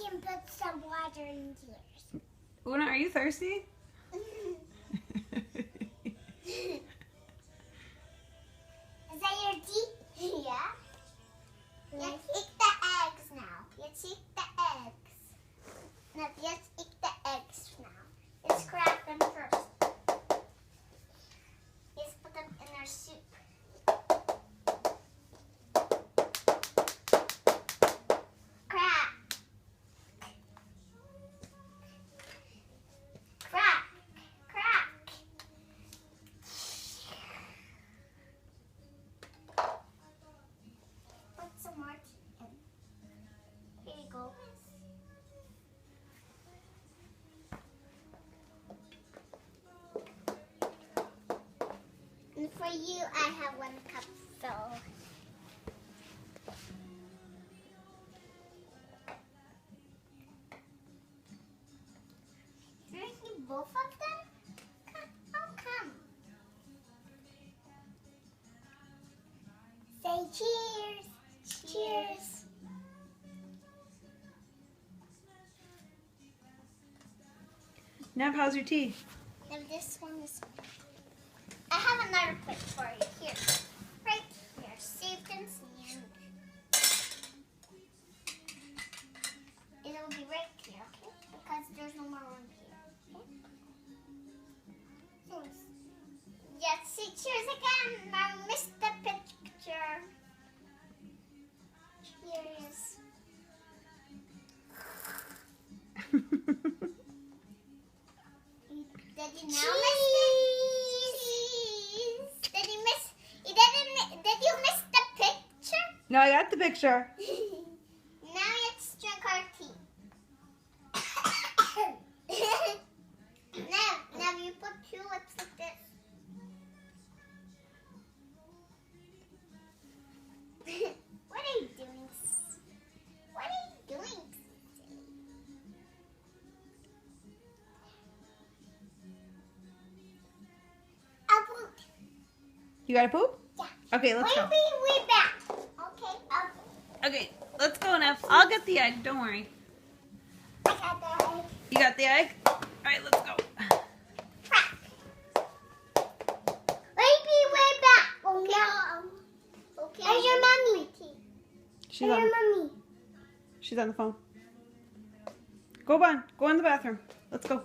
can put some water in yours. Una, are you thirsty? Is that your tea? Yeah. Let's eat the eggs now. Let's eat the eggs. Now let's eat the eggs now. Let's crack them first. Let's put them in our soup. Crack. Crack. Crack. Put some more tea in. Here you go. And for you, I have 1 cup full. Drinking both of them? How come? Say cheers. Cheers. Nev, how's your tea? Now this one is. I have another plate for you. Here. Right here. So you can see it. It will be right here, okay? Because there's no more room here. Okay? So, yes, say cheers again. I missed the picture. Cheers. Did you now miss it? Did you miss? Did you miss the picture? No, I got the picture. Now let's drink our tea. Now you put 2 lips like this. What are you doing? What are you doing? I'll poop. You gotta poop? Yeah. Okay, let's go. We'll be back. Okay. Okay, let's go, Nev. I'll get the egg. Don't worry. I got the egg. You got the egg? All right, let's go. Crack. We'll be way back. Okay. Okay. Where's your mommy? She's on the phone. Go on. Go in the bathroom. Let's go.